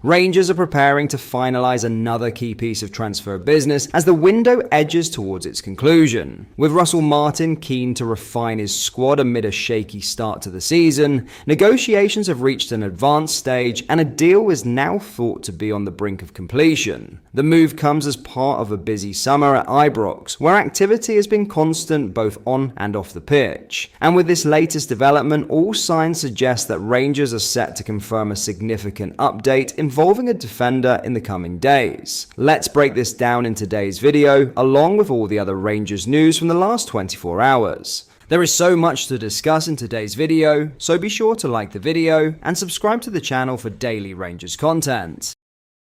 Rangers are preparing to finalise another key piece of transfer business as the window edges towards its conclusion. With Russell Martin keen to refine his squad amid a shaky start to the season, negotiations have reached an advanced stage and a deal is now thought to be on the brink of completion. The move comes as part of a busy summer at Ibrox, where activity has been constant both on and off the pitch. And with this latest development, all signs suggest that Rangers are set to confirm a significant update involving a defender in the coming days. Let's break this down in today's video, along with all the other Rangers news from the last 24 hours. There is so much to discuss in today's video, so be sure to like the video and subscribe to the channel for daily Rangers content.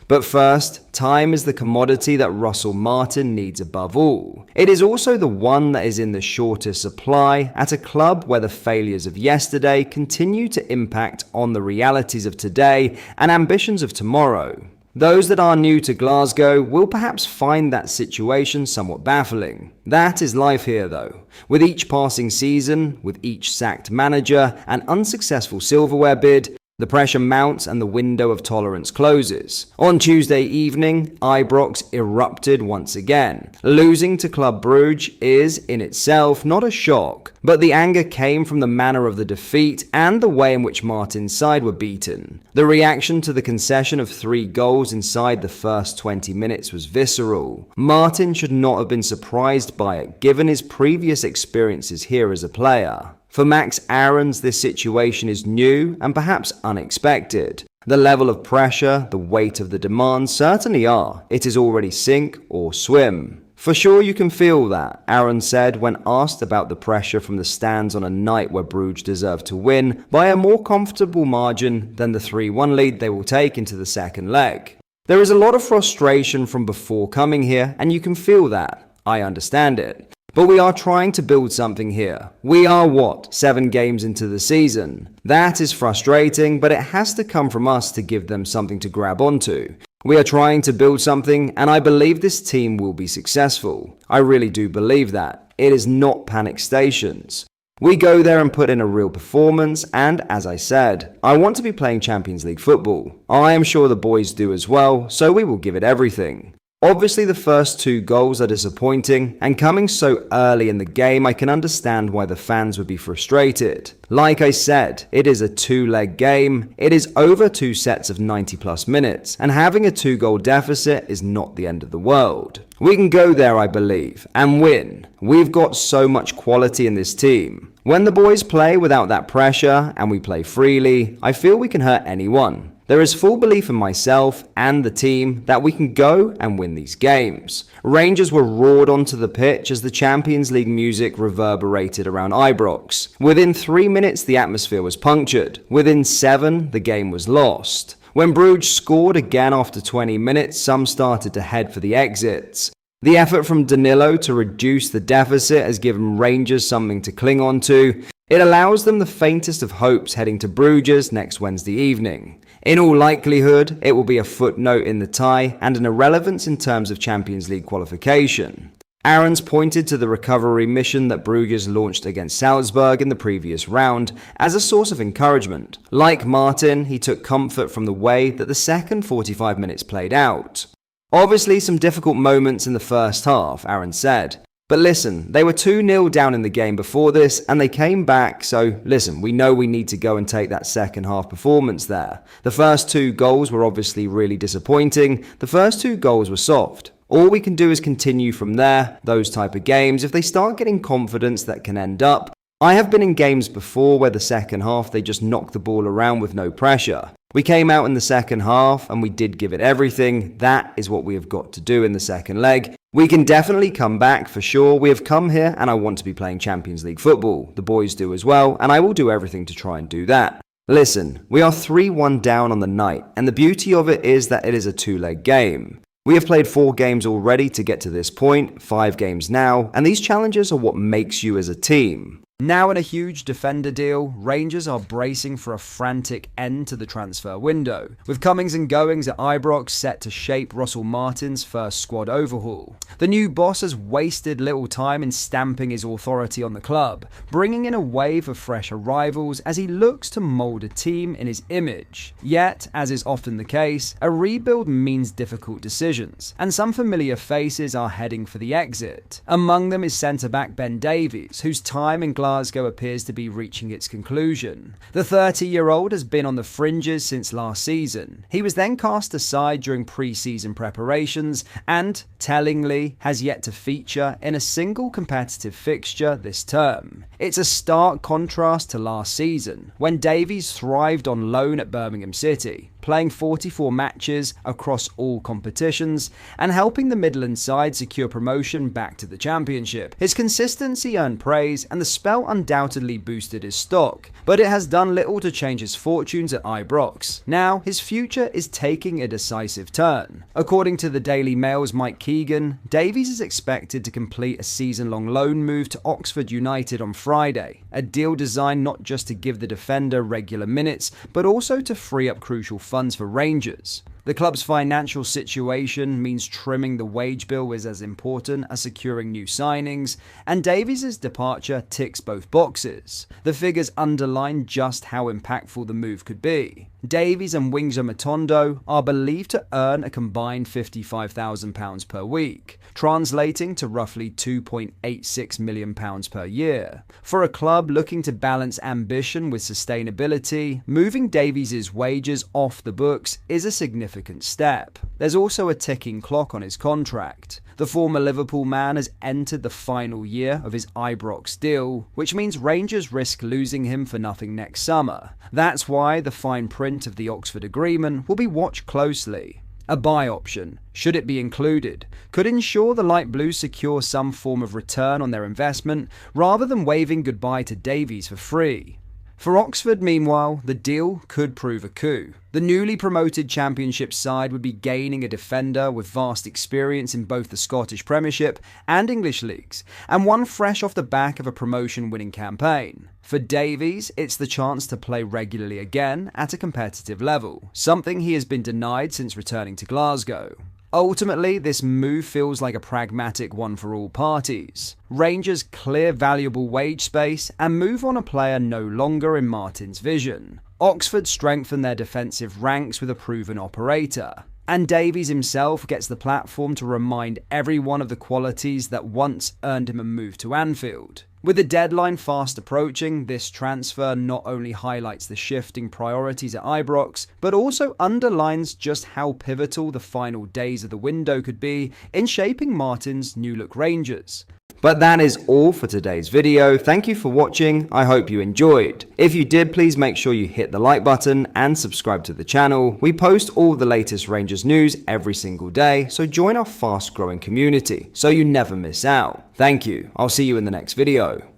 But first, time is the commodity that Russell Martin needs above all. It is also the one that is in the shortest supply at a club where the failures of yesterday continue to impact on the realities of today and ambitions of tomorrow. Those that are new to Glasgow will perhaps find that situation somewhat baffling. That is life here though. With each passing season, with each sacked manager and unsuccessful silverware bid, the pressure mounts and the window of tolerance closes. On Tuesday evening, Ibrox erupted once again. Losing to Club Bruge is, in itself, not a shock, but the anger came from the manner of the defeat and the way in which Martin's side were beaten. The reaction to the concession of 3 goals inside the first 20 minutes was visceral. Martin should not have been surprised by it, given his previous experiences here as a player. For Max Aarons, this situation is new and perhaps unexpected. The level of pressure, the weight of the demands certainly are. It is already sink or swim. For sure you can feel that, Aaron said when asked about the pressure from the stands on a night where Bruge deserved to win by a more comfortable margin than the 3-1 lead they will take into the second leg. There is a lot of frustration from before coming here and you can feel that. I understand it. But we are trying to build something here. We are 7 games into the season. That is frustrating, but it has to come from us to give them something to grab onto. We are trying to build something, and I believe this team will be successful. I really do believe that. It is not panic stations. We go there and put in a real performance, and as I said, I want to be playing Champions League football. I am sure the boys do as well, so we will give it everything. Obviously the first 2 goals are disappointing, and coming so early in the game I can understand why the fans would be frustrated. Like I said, it is a 2-leg game, it is over 2 sets of 90+ minutes, and having a 2-goal deficit is not the end of the world. We can go there I believe, and win. We've got so much quality in this team. When the boys play without that pressure, and we play freely, I feel we can hurt anyone. There is full belief in myself and the team that we can go and win these games. Rangers were roared onto the pitch as the Champions League music reverberated around Ibrox. Within 3 minutes the atmosphere was punctured. Within 7 the game was lost. When Bruge scored again after 20 minutes, some started to head for the exits. The effort from Danilo to reduce the deficit has given Rangers something to cling on to. It allows them the faintest of hopes heading to Bruges next Wednesday evening. In all likelihood, it will be a footnote in the tie and an irrelevance in terms of Champions League qualification. Aarons pointed to the recovery mission that Bruges launched against Salzburg in the previous round as a source of encouragement. Like Martin, he took comfort from the way that the second 45 minutes played out. Obviously some difficult moments in the first half, Aarons said. But listen, they were 2-0 down in the game before this and they came back, so listen, we know we need to go and take that second half performance there. The first 2 goals were obviously really disappointing, the first 2 goals were soft. All we can do is continue from there, those type of games, if they start getting confidence that can end up. I have been in games before where the second half they just knocked the ball around with no pressure. We came out in the second half and we did give it everything. That is what we have got to do in the second leg. We can definitely come back for sure. We have come here and I want to be playing Champions League football. The boys do as well, and I will do everything to try and do that. Listen, we are 3-1 down on the night, and the beauty of it is that it is a 2-leg game. We have played 4 games already to get to this point, 5 games now, and these challenges are what makes you as a team. Now in a huge defender deal, Rangers are bracing for a frantic end to the transfer window, with comings and goings at Ibrox set to shape Russell Martin's first squad overhaul. The new boss has wasted little time in stamping his authority on the club, bringing in a wave of fresh arrivals as he looks to mould a team in his image. Yet, as is often the case, a rebuild means difficult decisions, and some familiar faces are heading for the exit. Among them is centre-back Ben Davies, whose time in Glasgow appears to be reaching its conclusion. The 30-year-old has been on the fringes since last season. He was then cast aside during pre-season preparations and, tellingly, has yet to feature in a single competitive fixture this term. It's a stark contrast to last season, when Davies thrived on loan at Birmingham City, playing 44 matches across all competitions and helping the Midland side secure promotion back to the Championship. His consistency earned praise and the spell undoubtedly boosted his stock, but it has done little to change his fortunes at Ibrox. Now, his future is taking a decisive turn. According to the Daily Mail's Mike Keegan, Davies is expected to complete a season-long loan move to Oxford United on Friday, a deal designed not just to give the defender regular minutes, but also to free up crucial funds for Rangers. The club's financial situation means trimming the wage bill is as important as securing new signings, and Davies' departure ticks both boxes. The figures underline just how impactful the move could be. Davies and Winger Matondo are believed to earn a combined £55,000 per week, translating to roughly £2.86 million per year. For a club looking to balance ambition with sustainability, moving Davies' wages off the books is a significant step. There's also a ticking clock on his contract. The former Liverpool man has entered the final year of his Ibrox deal, which means Rangers risk losing him for nothing next summer. That's why the fine print of the Oxford agreement will be watched closely. A buy option, should it be included, could ensure the Light Blues secure some form of return on their investment rather than waving goodbye to Davies for free. For Oxford, meanwhile, the deal could prove a coup. The newly promoted Championship side would be gaining a defender with vast experience in both the Scottish Premiership and English leagues, and one fresh off the back of a promotion-winning campaign. For Davies, it's the chance to play regularly again at a competitive level, something he has been denied since returning to Glasgow. Ultimately, this move feels like a pragmatic one for all parties. Rangers clear valuable wage space and move on a player no longer in Martin's vision. Oxford strengthen their defensive ranks with a proven operator. And Davies himself gets the platform to remind everyone of the qualities that once earned him a move to Anfield. With the deadline fast approaching, this transfer not only highlights the shifting priorities at Ibrox, but also underlines just how pivotal the final days of the window could be in shaping Martin's new-look Rangers. But that is all for today's video. Thank you for watching. I hope you enjoyed. If you did, please make sure you hit the like button and subscribe to the channel. We post all the latest Rangers news every single day, so join our fast-growing community so you never miss out. Thank you. I'll see you in the next video.